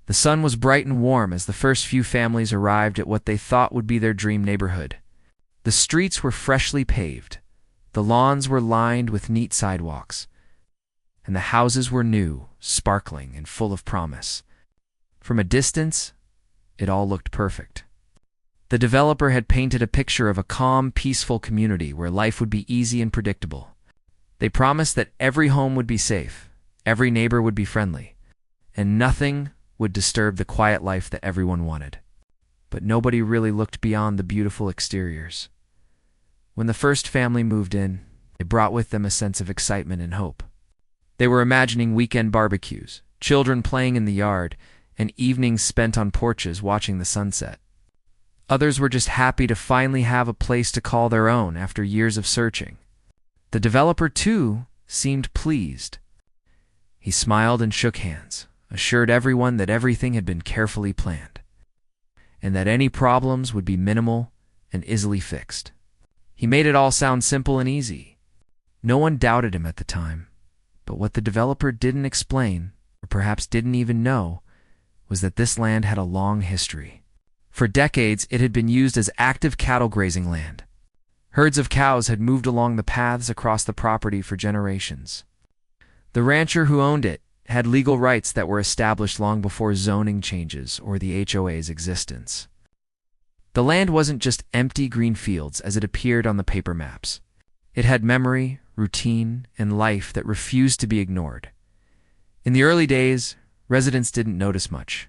The sun was bright and warm as the first few families arrived at what they thought would be their dream neighborhood. The streets were freshly paved, the lawns were lined with neat sidewalks, and the houses were new, sparkling, and full of promise. From a distance, it all looked perfect. The developer had painted a picture of a calm, peaceful community where life would be easy and predictable. They promised that every home would be safe, every neighbor would be friendly, and nothing would disturb the quiet life that everyone wanted. But nobody really looked beyond the beautiful exteriors. When the first family moved in, they brought with them a sense of excitement and hope. They were imagining weekend barbecues, children playing in the yard, and evenings spent on porches watching the sunset. Others were just happy to finally have a place to call their own after years of searching. The developer, too, seemed pleased. He smiled and shook hands, assured everyone that everything had been carefully planned, and that any problems would be minimal and easily fixed. He made it all sound simple and easy. No one doubted him at the time, but what the developer didn't explain, or perhaps didn't even know, was that this land had a long history. For decades, it had been used as active cattle grazing land. Herds of cows had moved along the paths across the property for generations. The rancher who owned it had legal rights that were established long before zoning changes or the HOA's existence. The land wasn't just empty green fields as it appeared on the paper maps. It had memory, routine, and life that refused to be ignored. In the early days, residents didn't notice much.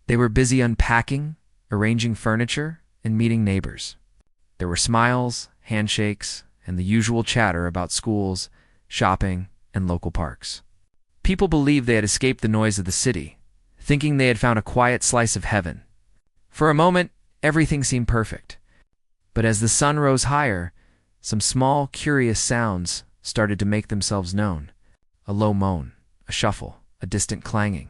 They were busy unpacking, arranging furniture, and meeting neighbors. There were smiles, handshakes, and the usual chatter about schools, shopping, and local parks. People believed they had escaped the noise of the city, thinking they had found a quiet slice of heaven. For a moment, everything seemed perfect. But as the sun rose higher, some small, curious sounds started to make themselves known. A low moan, a shuffle, a distant clanging.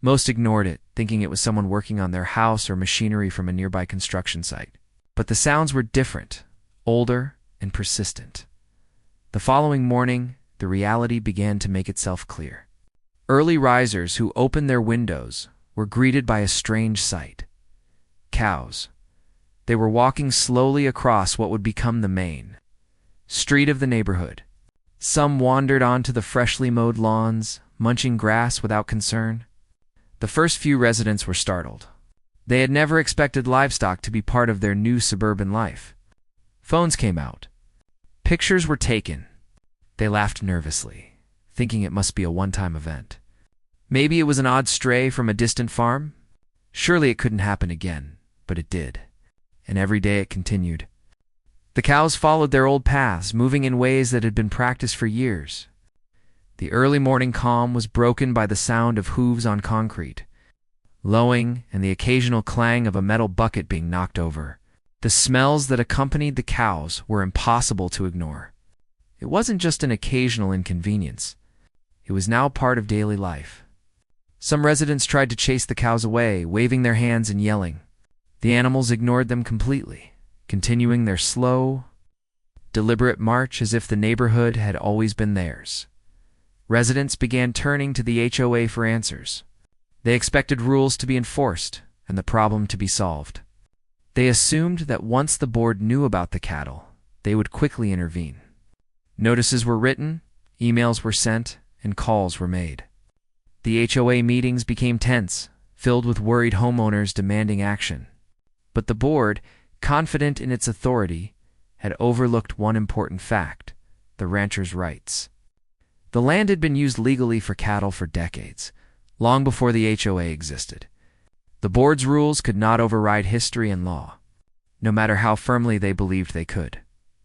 Most ignored it, thinking it was someone working on their house or machinery from a nearby construction site. But the sounds were different, older, and persistent. The following morning, the reality began to make itself clear. Early risers who opened their windows were greeted by a strange sight. Cows. They were walking slowly across what would become the main street of the neighborhood. Some wandered onto the freshly mowed lawns, munching grass without concern. The first few residents were startled. They had never expected livestock to be part of their new suburban life. Phones came out. Pictures were taken. They laughed nervously, thinking it must be a one-time event. Maybe it was an odd stray from a distant farm? Surely it couldn't happen again, but it did. And every day it continued. The cows followed their old paths, moving in ways that had been practiced for years. The early morning calm was broken by the sound of hooves on concrete, lowing, and the occasional clang of a metal bucket being knocked over. The smells that accompanied the cows were impossible to ignore. It wasn't just an occasional inconvenience. It was now part of daily life. Some residents tried to chase the cows away, waving their hands and yelling. The animals ignored them completely, continuing their slow, deliberate march as if the neighborhood had always been theirs. Residents began turning to the HOA for answers. They expected rules to be enforced and the problem to be solved. They assumed that once the board knew about the cattle, they would quickly intervene. Notices were written, emails were sent, and calls were made. The HOA meetings became tense, filled with worried homeowners demanding action. But the board, confident in its authority, had overlooked one important fact: the ranchers' rights. The land had been used legally for cattle for decades, long before the HOA existed. The board's rules could not override history and law, no matter how firmly they believed they could.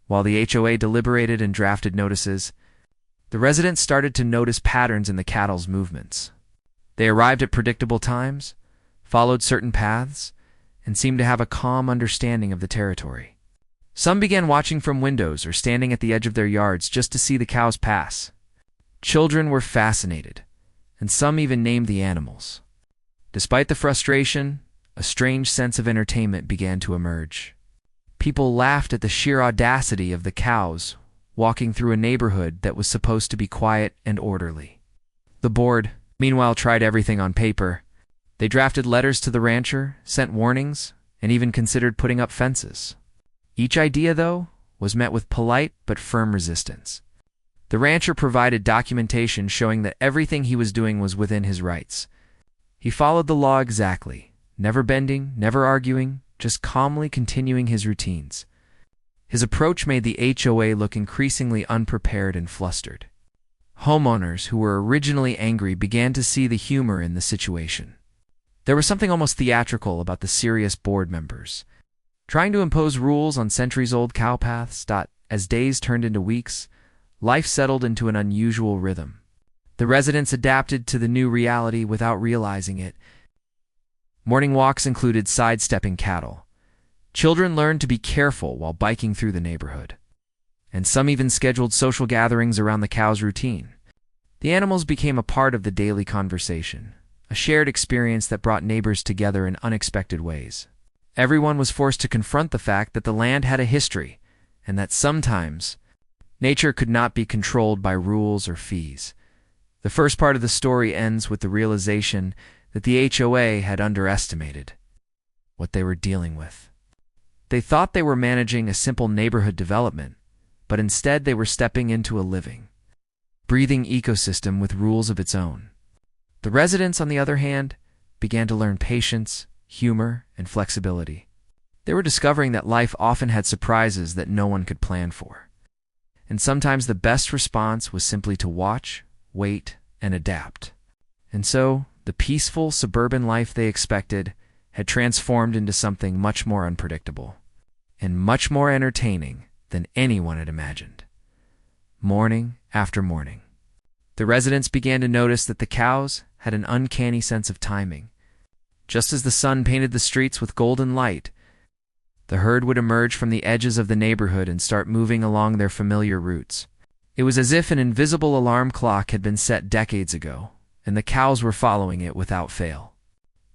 While the HOA deliberated and drafted notices, the residents started to notice patterns in the cattle's movements. They arrived at predictable times, followed certain paths, and seemed to have a calm understanding of the territory. Some began watching from windows or standing at the edge of their yards just to see the cows pass. Children were fascinated, and some even named the animals. Despite the frustration, a strange sense of entertainment began to emerge. People laughed at the sheer audacity of the cows walking through a neighborhood that was supposed to be quiet and orderly. The board, meanwhile, tried everything on paper. They drafted letters to the rancher, sent warnings, and even considered putting up fences. Each idea, though, was met with polite but firm resistance. The rancher provided documentation showing that everything he was doing was within his rights. He followed the law exactly, never bending, never arguing, just calmly continuing his routines. His approach made the HOA look increasingly unprepared and flustered. Homeowners who were originally angry began to see the humor in the situation. There was something almost theatrical about the serious board members, trying to impose rules on centuries-old cowpaths. As days turned into weeks, life settled into an unusual rhythm. The residents adapted to the new reality without realizing it. Morning walks included sidestepping cattle. Children learned to be careful while biking through the neighborhood. And some even scheduled social gatherings around the cows' routine. The animals became a part of the daily conversation, a shared experience that brought neighbors together in unexpected ways. Everyone was forced to confront the fact that the land had a history, and that sometimes nature could not be controlled by rules or fees. The first part of the story ends with the realization that the HOA had underestimated what they were dealing with. They thought they were managing a simple neighborhood development, but instead they were stepping into a living, breathing ecosystem with rules of its own. The residents, on the other hand, began to learn patience, humor, and flexibility. They were discovering that life often had surprises that no one could plan for. And sometimes the best response was simply to watch, wait, and adapt. And so, the peaceful suburban life they expected had transformed into something much more unpredictable and much more entertaining than anyone had imagined. Morning after morning, the residents began to notice that the cows had an uncanny sense of timing. Just as the sun painted the streets with golden light, the herd would emerge from the edges of the neighborhood and start moving along their familiar routes. It was as if an invisible alarm clock had been set decades ago, and the cows were following it without fail.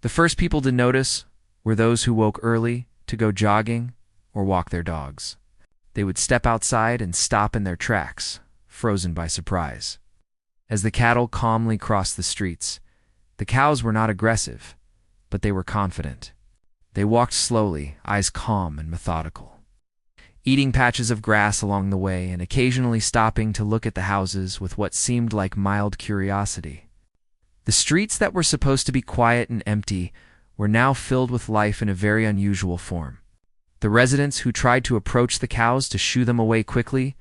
The first people to notice were those who woke early to go jogging or walk their dogs. They would step outside and stop in their tracks, frozen by surprise. As the cattle calmly crossed the streets, the cows were not aggressive, but they were confident. They walked slowly, eyes calm and methodical, eating patches of grass along the way and occasionally stopping to look at the houses with what seemed like mild curiosity. The streets that were supposed to be quiet and empty were now filled with life in a very unusual form. The residents who tried to approach the cows to shoo them away quickly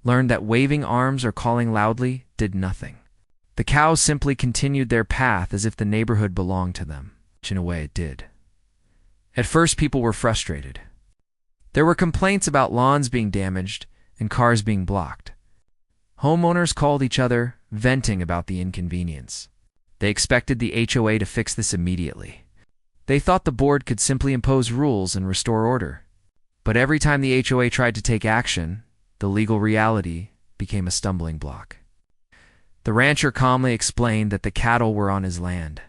learned that waving arms or calling loudly did nothing. The cows simply continued their path as if the neighborhood belonged to them, which in a way it did. At first, people were frustrated. There were complaints about lawns being damaged and cars being blocked. Homeowners called each other, venting about the inconvenience. They expected the HOA to fix this immediately. They thought the board could simply impose rules and restore order. But every time the HOA tried to take action, the legal reality became a stumbling block. The rancher calmly explained that the cattle were on his land,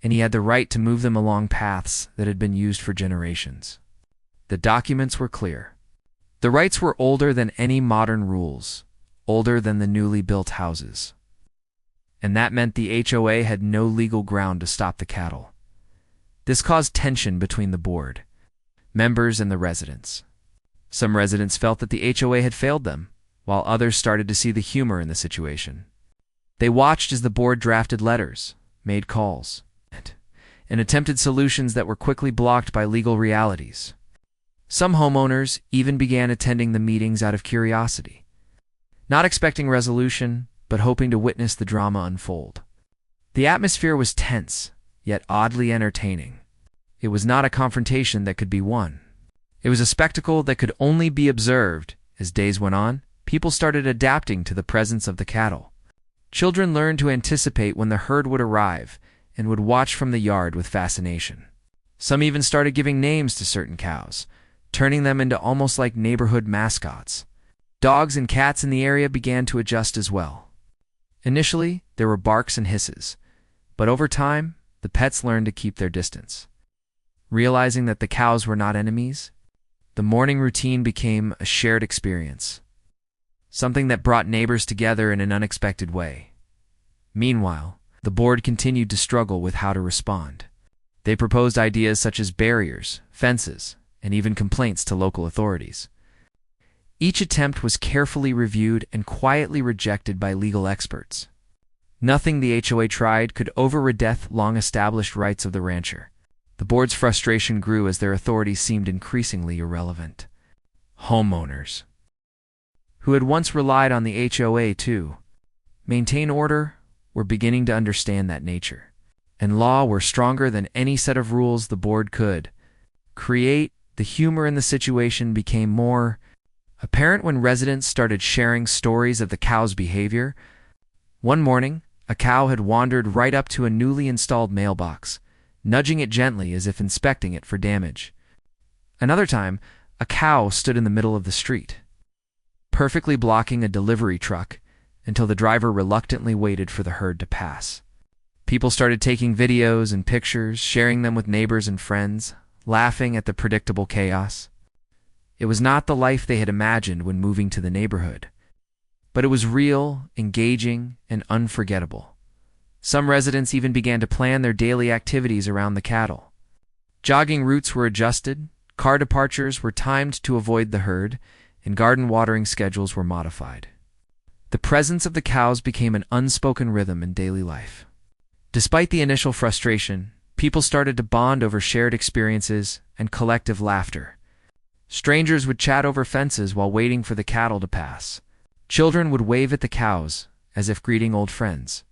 and he had the right to move them along paths that had been used for generations. The documents were clear. The rights were older than any modern rules, older than the newly built houses. And that meant the HOA had no legal ground to stop the cattle. This caused tension between the board, members, and the residents. Some residents felt that the HOA had failed them, while others started to see the humor in the situation. They watched as the board drafted letters, made calls, and attempted solutions that were quickly blocked by legal realities. Some homeowners even began attending the meetings out of curiosity, not expecting resolution, but hoping to witness the drama unfold. The atmosphere was tense, yet oddly entertaining. It was not a confrontation that could be won. It was a spectacle that could only be observed. As days went on, people started adapting to the presence of the cattle. Children learned to anticipate when the herd would arrive and would watch from the yard with fascination. Some even started giving names to certain cows, turning them into almost like neighborhood mascots. Dogs and cats in the area began to adjust as well. Initially, there were barks and hisses, but over time, the pets learned to keep their distance. Realizing that the cows were not enemies, the morning routine became a shared experience, something that brought neighbors together in an unexpected way. Meanwhile, The board continued to struggle with how to respond. They proposed ideas such as barriers, fences, and even complaints to local authorities. Each attempt was carefully reviewed and quietly rejected by legal experts. Nothing the HOA tried could override long-established rights of the rancher. The board's frustration grew as their authority seemed increasingly irrelevant. Homeowners, who had once relied on the HOA to maintain order, were beginning to understand that nature and law were stronger than any set of rules the board could create. The humor in the situation became more apparent when residents started sharing stories of the cow's behavior. One morning, a cow had wandered right up to a newly installed mailbox, nudging it gently as if inspecting it for damage. Another time, a cow stood in the middle of the street, perfectly blocking a delivery truck until the driver reluctantly waited for the herd to pass. People started taking videos and pictures, sharing them with neighbors and friends, laughing at the predictable chaos. It was not the life they had imagined when moving to the neighborhood, but it was real, engaging, and unforgettable. Some residents even began to plan their daily activities around the cattle. Jogging routes were adjusted, car departures were timed to avoid the herd, and garden watering schedules were modified. The presence of the cows became an unspoken rhythm in daily life. Despite the initial frustration, people started to bond over shared experiences and collective laughter. Strangers would chat over fences while waiting for the cattle to pass. Children would wave at the cows as if greeting old friends.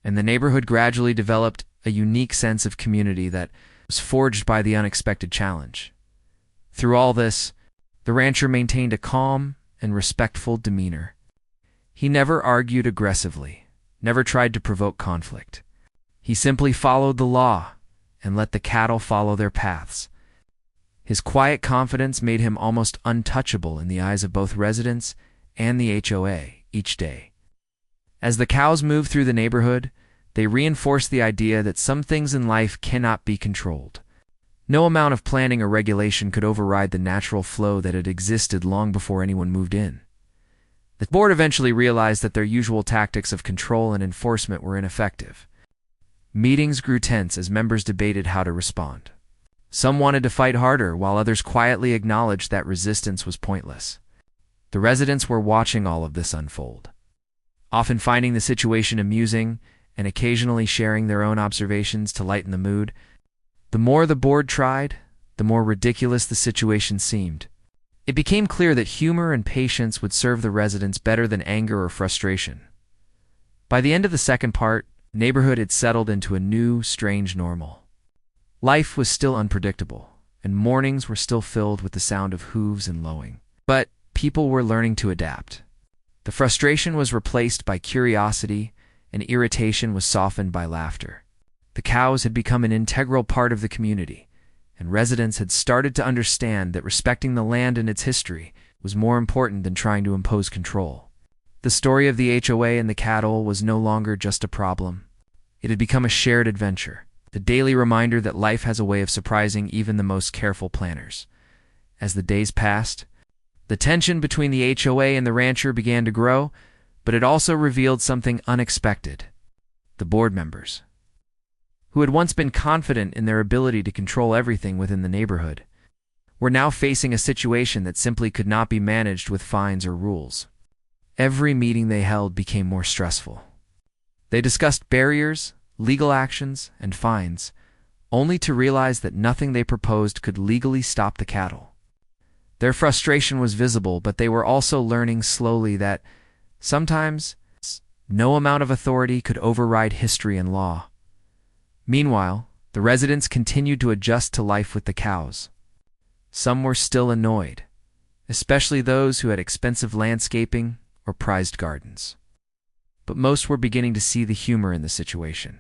And the neighborhood gradually developed a unique sense of community that was forged by the unexpected challenge. Through all this, the rancher maintained a calm and respectful demeanor. He never argued aggressively, never tried to provoke conflict. He simply followed the law and let the cattle follow their paths. His quiet confidence made him almost untouchable in the eyes of both residents and the HOA each day. As the cows moved through the neighborhood, they reinforced the idea that some things in life cannot be controlled. No amount of planning or regulation could override the natural flow that had existed long before anyone moved in. The board eventually realized that their usual tactics of control and enforcement were ineffective. Meetings grew tense as members debated how to respond. Some wanted to fight harder, while others quietly acknowledged that resistance was pointless. The residents were watching all of this unfold, often finding the situation amusing and occasionally sharing their own observations to lighten the mood. The more the board tried, the more ridiculous the situation seemed. It became clear that humor and patience would serve the residents better than anger or frustration. By the end of the second part, the neighborhood had settled into a new, strange normal. Life was still unpredictable, and mornings were still filled with the sound of hooves and lowing. But people were learning to adapt. The frustration was replaced by curiosity, and irritation was softened by laughter. The cows had become an integral part of the community, and residents had started to understand that respecting the land and its history was more important than trying to impose control. The story of the HOA and the cattle was no longer just a problem. It had become a shared adventure, the daily reminder that life has a way of surprising even the most careful planners. As the days passed, the tension between the HOA and the rancher began to grow, but it also revealed something unexpected. The board members, who had once been confident in their ability to control everything within the neighborhood, were now facing a situation that simply could not be managed with fines or rules. Every meeting they held became more stressful. They discussed barriers, legal actions, and fines, only to realize that nothing they proposed could legally stop the cattle. Their frustration was visible, but they were also learning slowly that sometimes no amount of authority could override history and law. Meanwhile, the residents continued to adjust to life with the cows. Some were still annoyed, especially those who had expensive landscaping or prized gardens. But most were beginning to see the humor in the situation.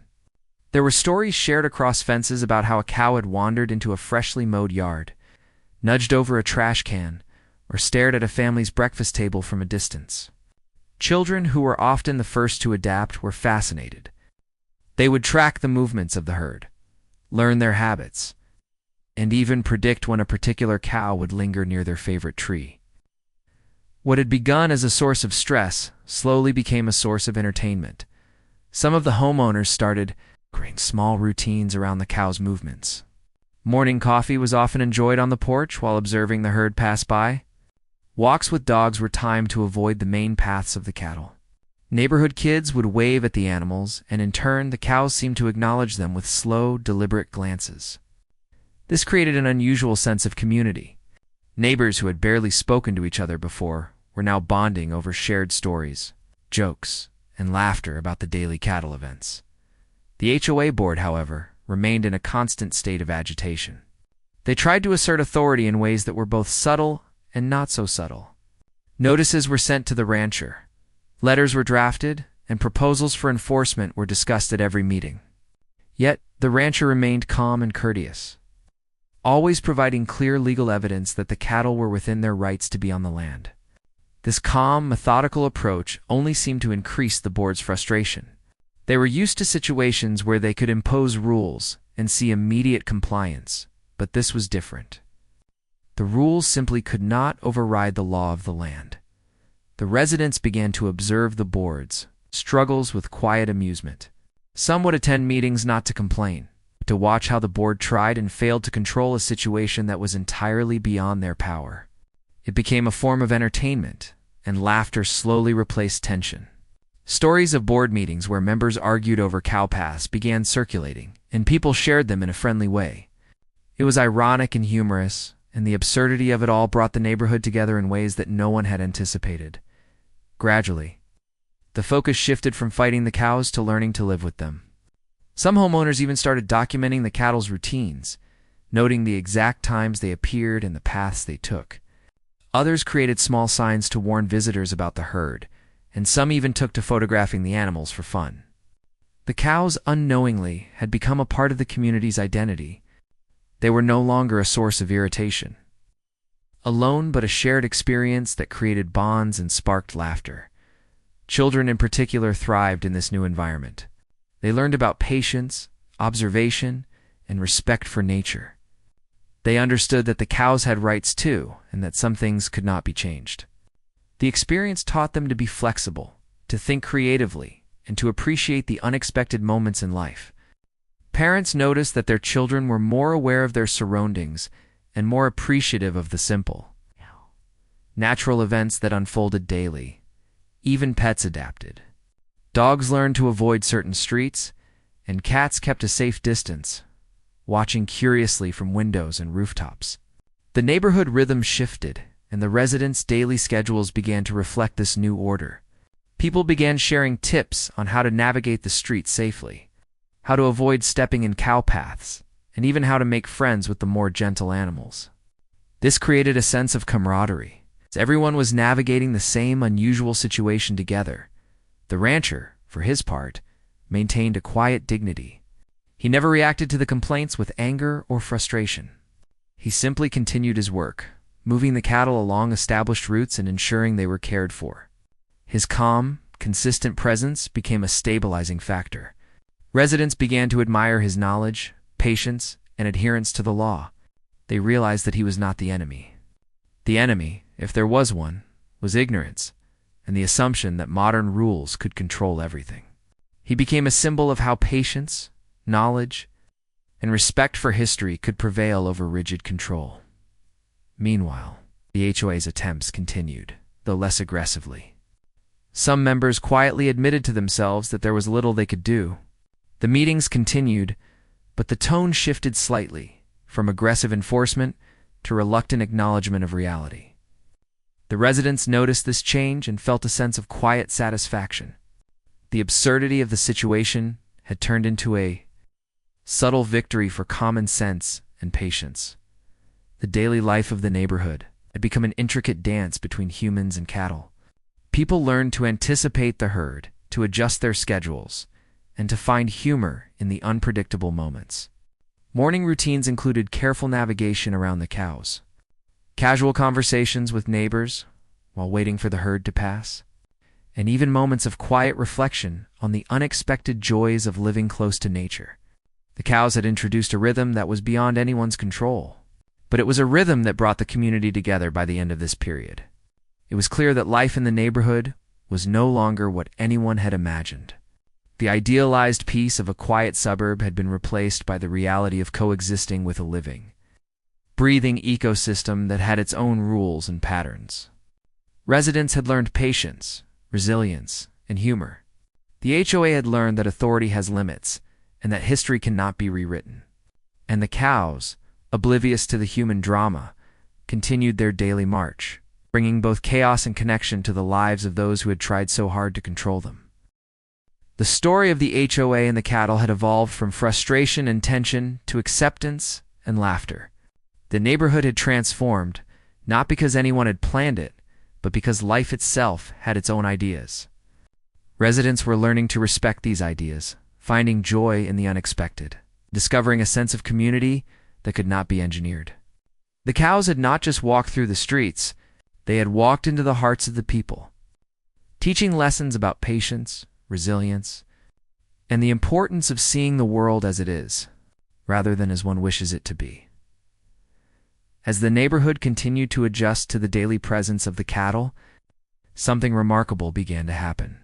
There were stories shared across fences about how a cow had wandered into a freshly mowed yard, nudged over a trash can, or stared at a family's breakfast table from a distance. Children, who were often the first to adapt, were fascinated. They would track the movements of the herd, learn their habits, and even predict when a particular cow would linger near their favorite tree. What had begun as a source of stress slowly became a source of entertainment. Some of the homeowners started creating small routines around the cows' movements. Morning coffee was often enjoyed on the porch while observing the herd pass by. Walks with dogs were timed to avoid the main paths of the cattle. Neighborhood kids would wave at the animals, and in turn, the cows seemed to acknowledge them with slow, deliberate glances. This created an unusual sense of community. Neighbors who had barely spoken to each other before were now bonding over shared stories, jokes, and laughter about the daily cattle events. The HOA board, however, remained in a constant state of agitation. They tried to assert authority in ways that were both subtle and not so subtle. Notices were sent to the rancher. Letters were drafted, and proposals for enforcement were discussed at every meeting. Yet, the rancher remained calm and courteous, always providing clear legal evidence that the cattle were within their rights to be on the land. This calm, methodical approach only seemed to increase the board's frustration. They were used to situations where they could impose rules and see immediate compliance, but this was different. The rules simply could not override the law of the land. The residents began to observe the board's struggles with quiet amusement. Some would attend meetings not to complain, but to watch how the board tried and failed to control a situation that was entirely beyond their power. It became a form of entertainment, and laughter slowly replaced tension. Stories of board meetings where members argued over cow paths began circulating, and people shared them in a friendly way. It was ironic and humorous, and the absurdity of it all brought the neighborhood together in ways that no one had anticipated. Gradually, the focus shifted from fighting the cows to learning to live with them. Some homeowners even started documenting the cattle's routines, noting the exact times they appeared and the paths they took. Others created small signs to warn visitors about the herd, and some even took to photographing the animals for fun. The cows unknowingly had become a part of the community's identity. They were no longer a source of irritation alone, but a shared experience that created bonds and sparked laughter. Children in particular thrived in this new environment. They learned about patience, observation, and respect for nature. They understood that the cows had rights too, and that some things could not be changed. The experience taught them to be flexible, to think creatively, and to appreciate the unexpected moments in life. Parents noticed that their children were more aware of their surroundings and more appreciative of the simple, natural events that unfolded daily. Even pets adapted. Dogs learned to avoid certain streets, and cats kept a safe distance, watching curiously from windows and rooftops. The neighborhood rhythm shifted, and the residents' daily schedules began to reflect this new order. People began sharing tips on how to navigate the streets safely, how to avoid stepping in cow paths, and even how to make friends with the more gentle animals. This created a sense of camaraderie, as everyone was navigating the same unusual situation together. The rancher, for his part, maintained a quiet dignity. He never reacted to the complaints with anger or frustration. He simply continued his work, moving the cattle along established routes and ensuring they were cared for. His calm, consistent presence became a stabilizing factor. Residents began to admire his knowledge, patience, and adherence to the law. They realized that he was not the enemy. The enemy, if there was one, was ignorance, and the assumption that modern rules could control everything. He became a symbol of how patience, knowledge, and respect for history could prevail over rigid control. Meanwhile, the HOA's attempts continued, though less aggressively. Some members quietly admitted to themselves that there was little they could do. The meetings continued, but the tone shifted slightly, from aggressive enforcement to reluctant acknowledgement of reality. The residents noticed this change and felt a sense of quiet satisfaction. The absurdity of the situation had turned into a subtle victory for common sense and patience. The daily life of the neighborhood had become an intricate dance between humans and cattle. People learned to anticipate the herd, to adjust their schedules, and to find humor in the unpredictable moments. Morning routines included careful navigation around the cows, casual conversations with neighbors while waiting for the herd to pass, and even moments of quiet reflection on the unexpected joys of living close to nature. The cows had introduced a rhythm that was beyond anyone's control, but it was a rhythm that brought the community together by the end of this period. It was clear that life in the neighborhood was no longer what anyone had imagined. The idealized peace of a quiet suburb had been replaced by the reality of coexisting with a living, breathing ecosystem that had its own rules and patterns. Residents had learned patience, resilience, and humor. The HOA had learned that authority has limits and that history cannot be rewritten. And the cows, oblivious to the human drama, continued their daily march, bringing both chaos and connection to the lives of those who had tried so hard to control them. The story of the HOA and the cattle had evolved from frustration and tension to acceptance and laughter. The neighborhood had transformed, not because anyone had planned it, but because life itself had its own ideas. Residents were learning to respect these ideas, finding joy in the unexpected, discovering a sense of community that could not be engineered. The cows had not just walked through the streets, they had walked into the hearts of the people, teaching lessons about patience, resilience, and the importance of seeing the world as it is, rather than as one wishes it to be. As the neighborhood continued to adjust to the daily presence of the cattle, something remarkable began to happen.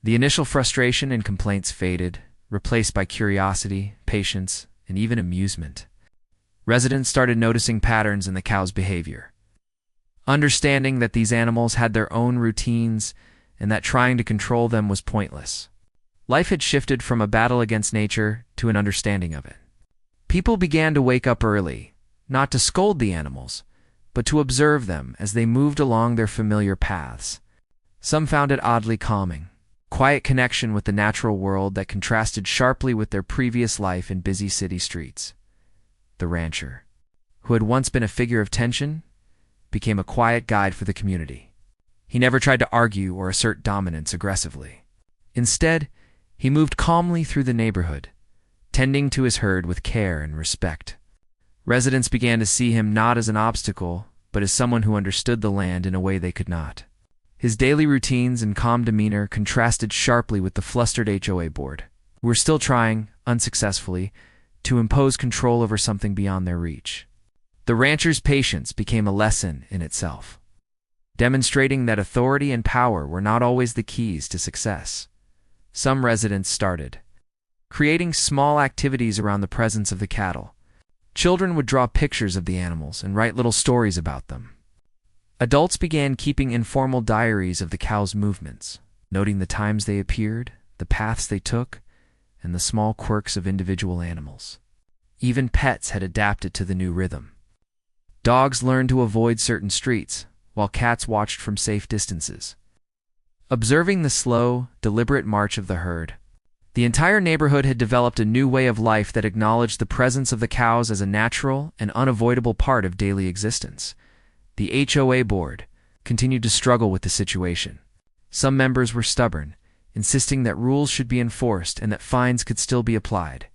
The initial frustration and complaints faded, replaced by curiosity, patience, and even amusement. Residents started noticing patterns in the cows' behavior, understanding that these animals had their own routines and that trying to control them was pointless. Life had shifted from a battle against nature to an understanding of it. People began to wake up early, not to scold the animals, but to observe them as they moved along their familiar paths. Some found it oddly calming, quiet connection with the natural world that contrasted sharply with their previous life in busy city streets. The rancher, who had once been a figure of tension, became a quiet guide for the community. He never tried to argue or assert dominance aggressively. Instead, he moved calmly through the neighborhood, tending to his herd with care and respect. Residents began to see him not as an obstacle, but as someone who understood the land in a way they could not. His daily routines and calm demeanor contrasted sharply with the flustered HOA board, who were still trying, unsuccessfully, to impose control over something beyond their reach. The rancher's patience became a lesson in itself, demonstrating that authority and power were not always the keys to success. Some residents started creating small activities around the presence of the cattle. Children would draw pictures of the animals and write little stories about them. Adults began keeping informal diaries of the cows' movements, noting the times they appeared, the paths they took, and the small quirks of individual animals. Even pets had adapted to the new rhythm. Dogs learned to avoid certain streets, while cats watched from safe distances. Observing the slow, deliberate march of the herd, the entire neighborhood had developed a new way of life that acknowledged the presence of the cows as a natural and unavoidable part of daily existence. The HOA board continued to struggle with the situation. Some members were stubborn, insisting that rules should be enforced and that fines could still be applied.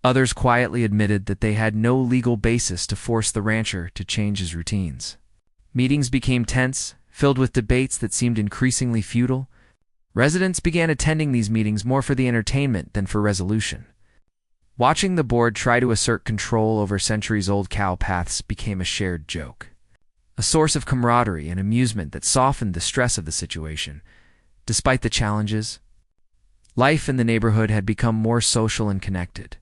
Others quietly admitted that they had no legal basis to force the rancher to change his routines. Meetings became tense, filled with debates that seemed increasingly futile. Residents began attending these meetings more for the entertainment than for resolution. Watching the board try to assert control over centuries-old cow paths became a shared joke, a source of camaraderie and amusement that softened the stress of the situation. Despite the challenges, life in the neighborhood had become more social and connected.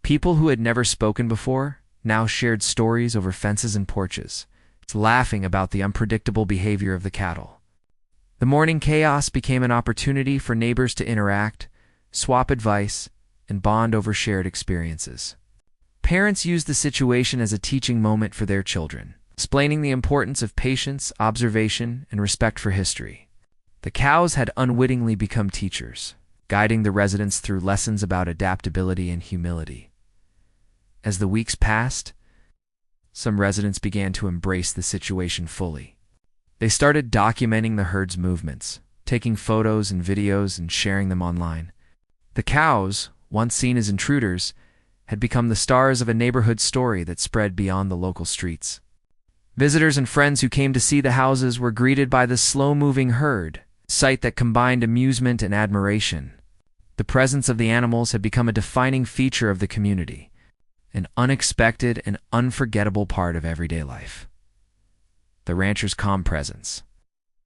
People who had never spoken before now shared stories over fences and porches, laughing about the unpredictable behavior of the cattle. The morning chaos became an opportunity for neighbors to interact, swap advice, and bond over shared experiences. Parents used the situation as a teaching moment for their children, explaining the importance of patience, observation, and respect for history. The cows had unwittingly become teachers, guiding the residents through lessons about adaptability and humility. As the weeks passed, some residents began to embrace the situation fully. They started documenting the herd's movements, taking photos and videos and sharing them online. The cows, once seen as intruders, had become the stars of a neighborhood story that spread beyond the local streets. Visitors and friends who came to see the houses were greeted by the slow-moving herd, a sight that combined amusement and admiration. The presence of the animals had become a defining feature of the community, an unexpected and unforgettable part of everyday life. The rancher's calm presence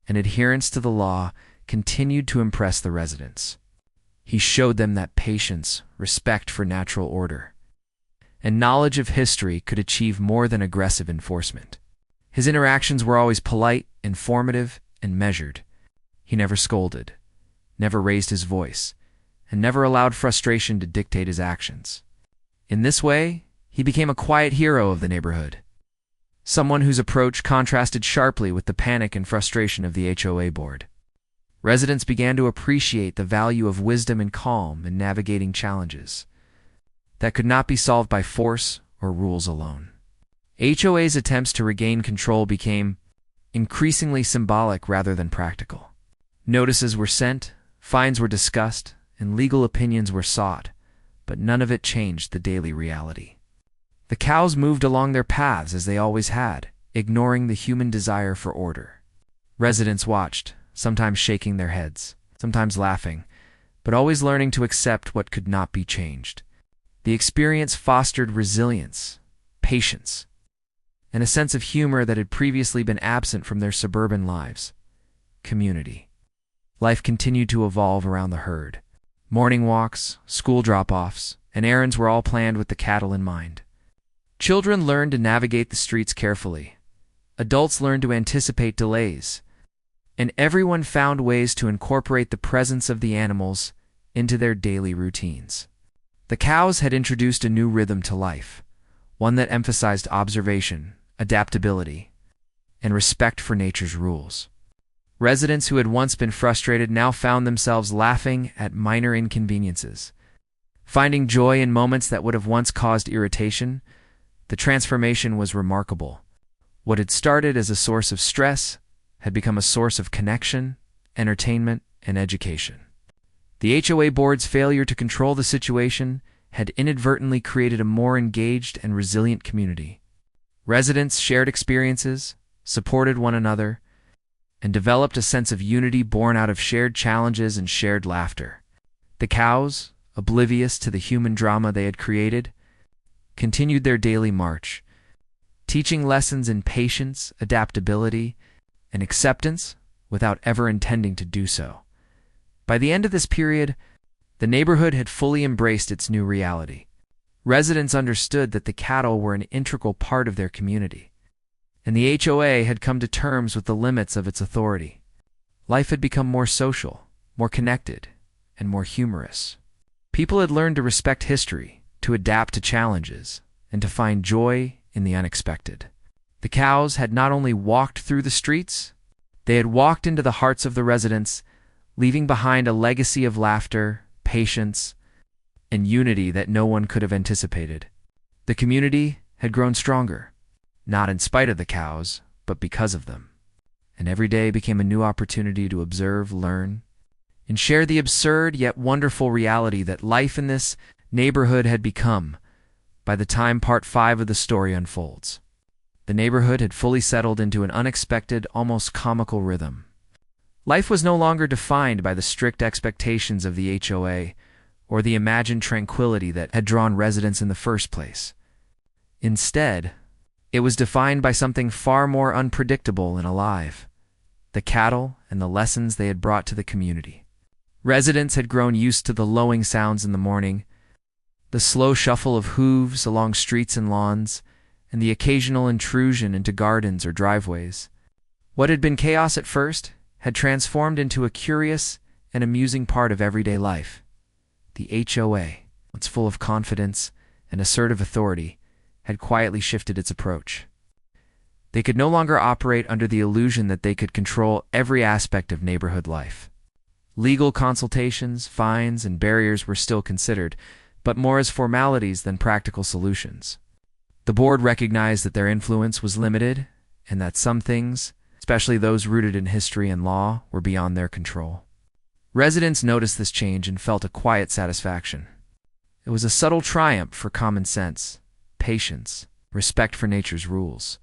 and adherence to the law continued to impress the residents. He showed them that patience, respect for natural order, and knowledge of history could achieve more than aggressive enforcement. His interactions were always polite, informative, and measured. He never scolded, never raised his voice, and never allowed frustration to dictate his actions. In this way, he became a quiet hero of the neighborhood, someone whose approach contrasted sharply with the panic and frustration of the HOA board. Residents began to appreciate the value of wisdom and calm in navigating challenges that could not be solved by force or rules alone. HOA's attempts to regain control became increasingly symbolic rather than practical. Notices were sent, fines were discussed, and legal opinions were sought, but none of it changed the daily reality. The cows moved along their paths as they always had, ignoring the human desire for order. Residents watched, sometimes shaking their heads, sometimes laughing, but always learning to accept what could not be changed. The experience fostered resilience, patience, and a sense of humor that had previously been absent from their suburban lives. Community. Life continued to evolve around the herd. Morning walks, school drop-offs, and errands were all planned with the cattle in mind. Children learned to navigate the streets carefully. Adults learned to anticipate delays, and everyone found ways to incorporate the presence of the animals into their daily routines. The cows had introduced a new rhythm to life, one that emphasized observation, adaptability, and respect for nature's rules. Residents who had once been frustrated now found themselves laughing at minor inconveniences. Finding joy in moments that would have once caused irritation, the transformation was remarkable. What had started as a source of stress had become a source of connection, entertainment, and education. The HOA board's failure to control the situation had inadvertently created a more engaged and resilient community. Residents shared experiences, supported one another, and developed a sense of unity born out of shared challenges and shared laughter. The cows, oblivious to the human drama they had created, continued their daily march, teaching lessons in patience, adaptability, and acceptance without ever intending to do so. By the end of this period, the neighborhood had fully embraced its new reality. Residents understood that the cattle were an integral part of their community, and the HOA had come to terms with the limits of its authority. Life had become more social, more connected, and more humorous. People had learned to respect history, to adapt to challenges, and to find joy in the unexpected. The cows had not only walked through the streets, they had walked into the hearts of the residents, leaving behind a legacy of laughter, patience, and unity that no one could have anticipated. The community had grown stronger, not in spite of the cows, but because of them. And every day became a new opportunity to observe, learn, and share the absurd yet wonderful reality that life in this neighborhood had become by the time Part 5 of the story unfolds. The neighborhood had fully settled into an unexpected, almost comical rhythm. Life was no longer defined by the strict expectations of the HOA or the imagined tranquility that had drawn residents in the first place. Instead, it was defined by something far more unpredictable and alive: the cattle and the lessons they had brought to the community. Residents had grown used to the lowing sounds in the morning, the slow shuffle of hooves along streets and lawns, and the occasional intrusion into gardens or driveways. What had been chaos at first had transformed into a curious and amusing part of everyday life. The HOA, once full of confidence and assertive authority, had quietly shifted its approach. They could no longer operate under the illusion that they could control every aspect of neighborhood life. Legal consultations, fines, and barriers were still considered, but more as formalities than practical solutions. The board recognized that their influence was limited and that some things, especially those rooted in history and law, were beyond their control. Residents noticed this change and felt a quiet satisfaction. It was a subtle triumph for common sense, patience, respect for nature's rules.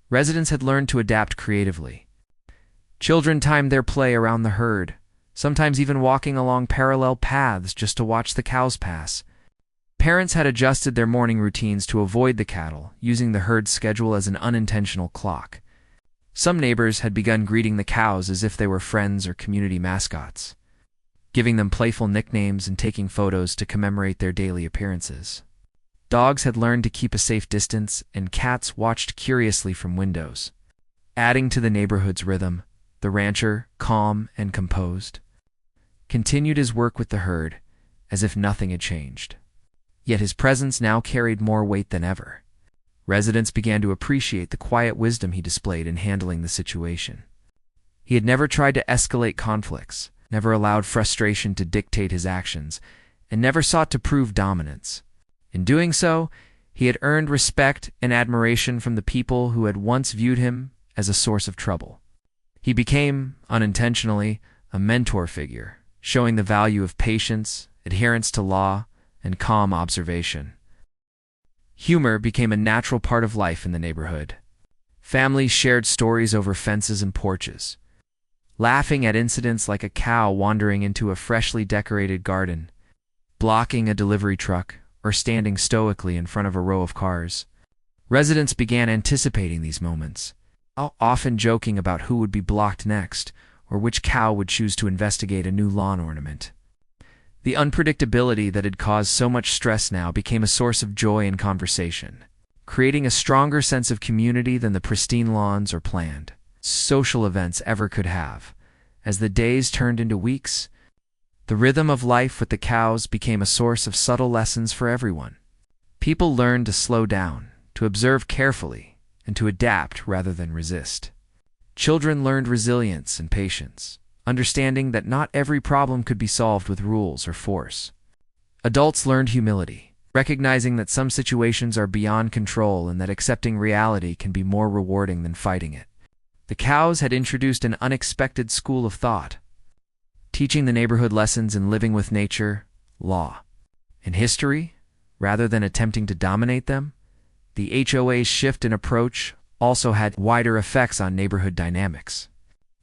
Residents had learned to adapt creatively. Children timed their play around the herd, sometimes even walking along parallel paths just to watch the cows pass. Parents had adjusted their morning routines to avoid the cattle, using the herd's schedule as an unintentional clock. Some neighbors had begun greeting the cows as if they were friends or community mascots. giving them playful nicknames and taking photos to commemorate their daily appearances. Dogs had learned to keep a safe distance, and cats watched curiously from windows. Adding to the neighborhood's rhythm, the rancher, calm and composed, continued his work with the herd as if nothing had changed. Yet his presence now carried more weight than ever. Residents began to appreciate the quiet wisdom he displayed in handling the situation. He had never tried to escalate conflicts, never allowed frustration to dictate his actions, and never sought to prove dominance. In doing so, he had earned respect and admiration from the people who had once viewed him as a source of trouble. He became, unintentionally, a mentor figure, showing the value of patience, adherence to law, and calm observation. Humor became a natural part of life in the neighborhood. Families shared stories over fences and porches, laughing at incidents like a cow wandering into a freshly decorated garden, blocking a delivery truck, or standing stoically in front of a row of cars. Residents began anticipating these moments, often joking about who would be blocked next or which cow would choose to investigate a new lawn ornament. The unpredictability that had caused so much stress now became a source of joy and conversation, creating a stronger sense of community than the pristine lawns or planned social events ever could have. As the days turned into weeks, the rhythm of life with the cows became a source of subtle lessons for everyone. People learned to slow down, to observe carefully, and to adapt rather than resist. Children learned resilience and patience, understanding that not every problem could be solved with rules or force. Adults learned humility, recognizing that some situations are beyond control and that accepting reality can be more rewarding than fighting it. The cows had introduced an unexpected school of thought, teaching the neighborhood lessons in living with nature, law, and history, rather than attempting to dominate them. The HOA's shift in approach also had wider effects on neighborhood dynamics.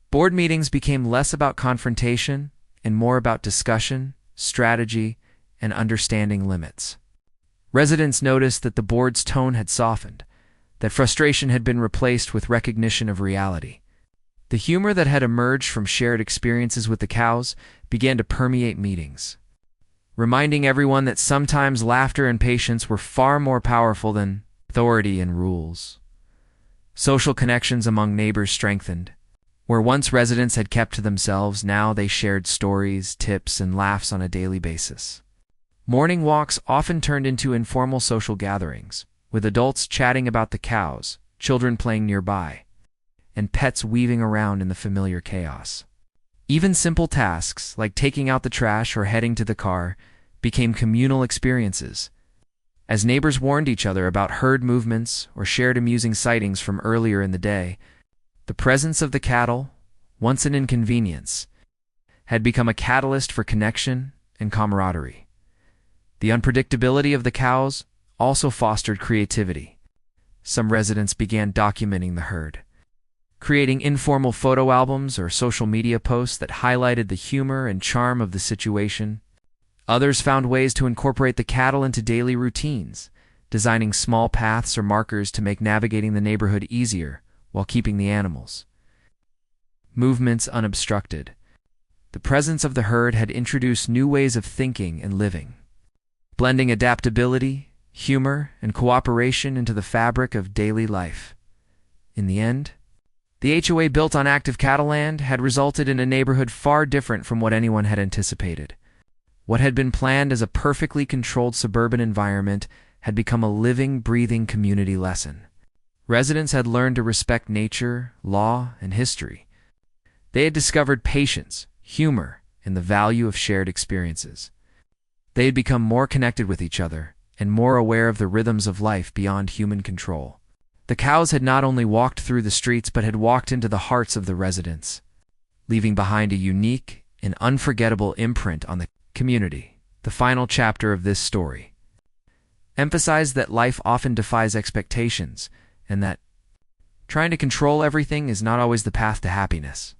Board meetings became less about confrontation and more about discussion, strategy, and understanding limits. Residents noticed that the board's tone had softened, that frustration had been replaced with recognition of reality. The humor that had emerged from shared experiences with the cows began to permeate meetings, reminding everyone that sometimes laughter and patience were far more powerful than authority and rules. Social connections among neighbors strengthened. Where once residents had kept to themselves, now they shared stories, tips, and laughs on a daily basis. Morning walks often turned into informal social gatherings, with adults chatting about the cows, children playing nearby, and pets weaving around in the familiar chaos. Even simple tasks, like taking out the trash or heading to the car, became communal experiences, as neighbors warned each other about herd movements or shared amusing sightings from earlier in the day. The presence of the cattle, once an inconvenience, had become a catalyst for connection and camaraderie. The unpredictability of the cows also fostered creativity. Some residents began documenting the herd, creating informal photo albums or social media posts that highlighted the humor and charm of the situation. Others found ways to incorporate the cattle into daily routines, designing small paths or markers to make navigating the neighborhood easier while keeping the animals' movements unobstructed. The presence of the herd had introduced new ways of thinking and living, blending adaptability, humor, and cooperation into the fabric of daily life. In the end, the HOA built on active cattle land had resulted in a neighborhood far different from what anyone had anticipated. What had been planned as a perfectly controlled suburban environment had become a living, breathing community lesson. Residents had learned to respect nature, law, and history. They had discovered patience, humor, and the value of shared experiences. They had become more connected with each other and more aware of the rhythms of life beyond human control. The cows had not only walked through the streets but had walked into the hearts of the residents, leaving behind a unique and unforgettable imprint on the community. The final chapter of this story emphasized that life often defies expectations and that trying to control everything is not always the path to happiness.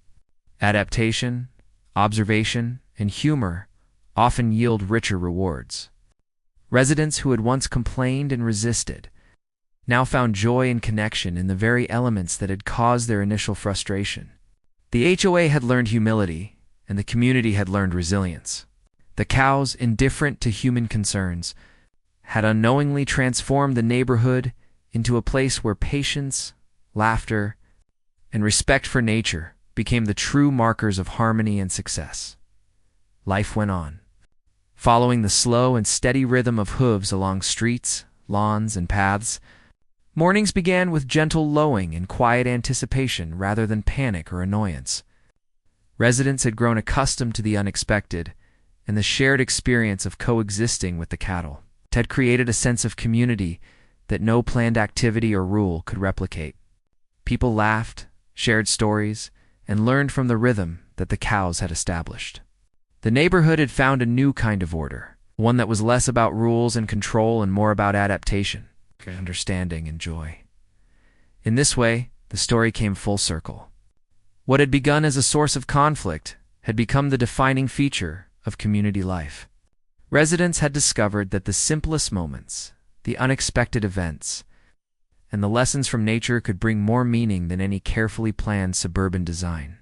Adaptation, observation, and humor often yield richer rewards. Residents who had once complained and resisted now found joy and connection in the very elements that had caused their initial frustration. The HOA had learned humility, and the community had learned resilience. The cows, indifferent to human concerns, had unknowingly transformed the neighborhood into a place where patience, laughter, and respect for nature became the true markers of harmony and success. Life went on, following the slow and steady rhythm of hooves along streets, lawns, and paths. Mornings began with gentle lowing and quiet anticipation rather than panic or annoyance. Residents had grown accustomed to the unexpected, and the shared experience of coexisting with the cattle had created a sense of community that no planned activity or rule could replicate. People laughed, shared stories, and learned from the rhythm that the cows had established. The neighborhood had found a new kind of order, one that was less about rules and control and more about adaptation, understanding, and joy. In this way, the story came full circle. What had begun as a source of conflict had become the defining feature of community life. Residents had discovered that the simplest moments, the unexpected events, and the lessons from nature could bring more meaning than any carefully planned suburban design.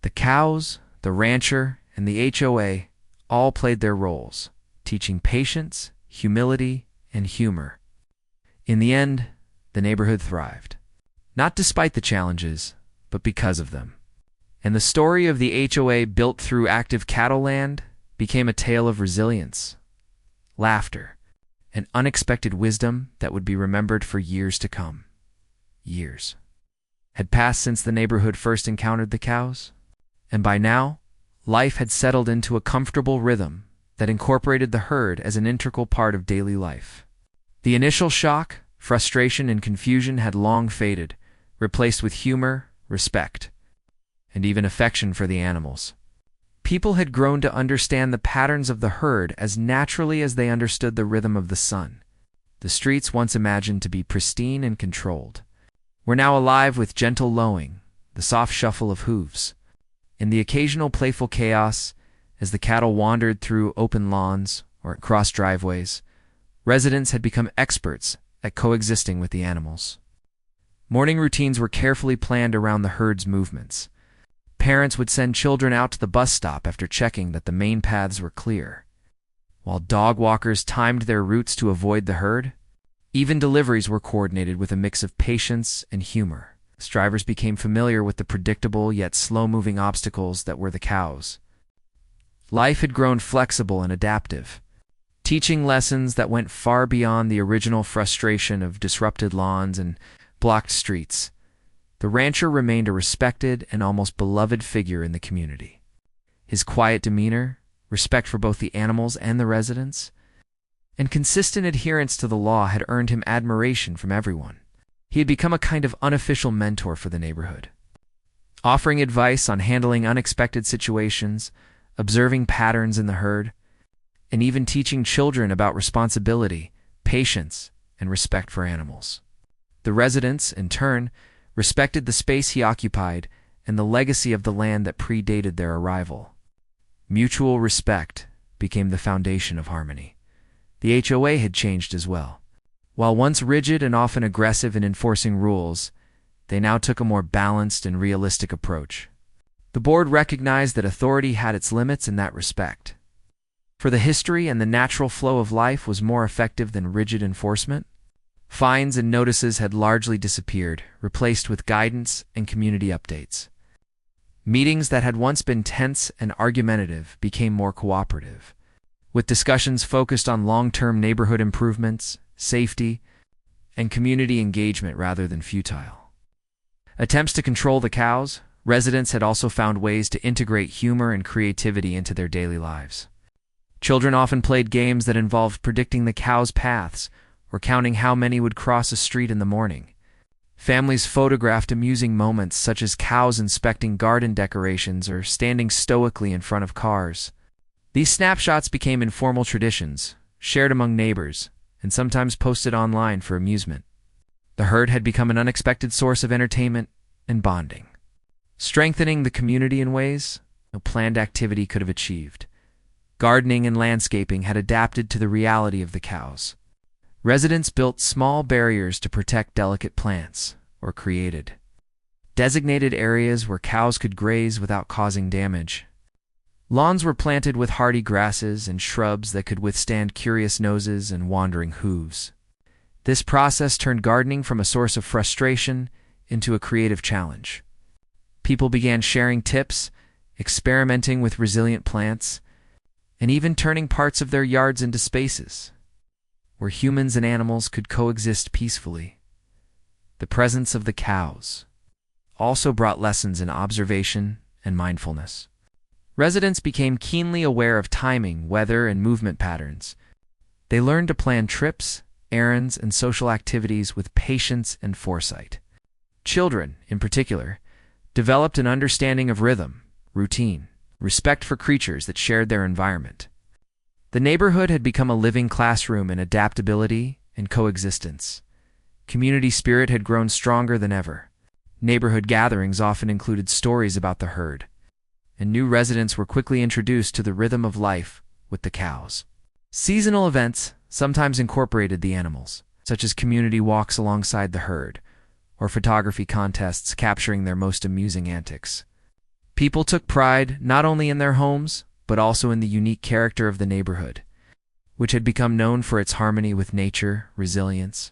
The cows, the rancher, and the HOA all played their roles, teaching patience, humility, and humor. In the end, the neighborhood thrived, not despite the challenges, but because of them. And the story of the HOA built through active cattle land became a tale of resilience, laughter, and unexpected wisdom that would be remembered for years to come. Years had passed since the neighborhood first encountered the cows, and by now, life had settled into a comfortable rhythm that incorporated the herd as an integral part of daily life. The initial shock, frustration, and confusion had long faded, replaced with humor, respect, and even affection for the animals. People had grown to understand the patterns of the herd as naturally as they understood the rhythm of the sun. The streets, once imagined to be pristine and controlled, were now alive with gentle lowing, the soft shuffle of hooves, and the occasional playful chaos as the cattle wandered through open lawns or across driveways. Residents had become experts at coexisting with the animals. Morning routines were carefully planned around the herd's movements. Parents would send children out to the bus stop after checking that the main paths were clear, while dog walkers timed their routes to avoid the herd. Even deliveries were coordinated with a mix of patience and humor. Drivers became familiar with the predictable yet slow-moving obstacles that were the cows. Life had grown flexible and adaptive, teaching lessons that went far beyond the original frustration of disrupted lawns and blocked streets. The rancher remained a respected and almost beloved figure in the community. His quiet demeanor, respect for both the animals and the residents, and consistent adherence to the law had earned him admiration from everyone. He had become a kind of unofficial mentor for the neighborhood, offering advice on handling unexpected situations, observing patterns in the herd, and even teaching children about responsibility, patience, and respect for animals. The residents, in turn, respected the space he occupied and the legacy of the land that predated their arrival. Mutual respect became the foundation of harmony. The HOA had changed as well. While once rigid and often aggressive in enforcing rules, they now took a more balanced and realistic approach. The board recognized that authority had its limits in that respect. For the history and the natural flow of life was more effective than rigid enforcement. Fines and notices had largely disappeared, replaced with guidance and community updates. Meetings that had once been tense and argumentative became more cooperative, with discussions focused on long-term neighborhood improvements, safety, and community engagement rather than futile. Attempts to control the cows, residents had also found ways to integrate humor and creativity into their daily lives. Children often played games that involved predicting the cows' paths or counting how many would cross a street in the morning. Families photographed amusing moments such as cows inspecting garden decorations or standing stoically in front of cars. These snapshots became informal traditions, shared among neighbors, and sometimes posted online for amusement. The herd had become an unexpected source of entertainment and bonding, strengthening the community in ways no planned activity could have achieved. Gardening and landscaping had adapted to the reality of the cows. Residents built small barriers to protect delicate plants, or created designated areas where cows could graze without causing damage. Lawns were planted with hardy grasses and shrubs that could withstand curious noses and wandering hooves. This process turned gardening from a source of frustration into a creative challenge. People began sharing tips, experimenting with resilient plants, and even turning parts of their yards into spaces where humans and animals could coexist peacefully. The presence of the cows also brought lessons in observation and mindfulness. Residents became keenly aware of timing, weather, and movement patterns. They learned to plan trips, errands, and social activities with patience and foresight. Children, in particular, developed an understanding of rhythm, routine, respect for creatures that shared their environment. The neighborhood had become a living classroom in adaptability and coexistence. Community spirit had grown stronger than ever. Neighborhood gatherings often included stories about the herd, and new residents were quickly introduced to the rhythm of life with the cows. Seasonal events sometimes incorporated the animals, such as community walks alongside the herd, or photography contests capturing their most amusing antics. People took pride not only in their homes, but also in the unique character of the neighborhood, which had become known for its harmony with nature, resilience,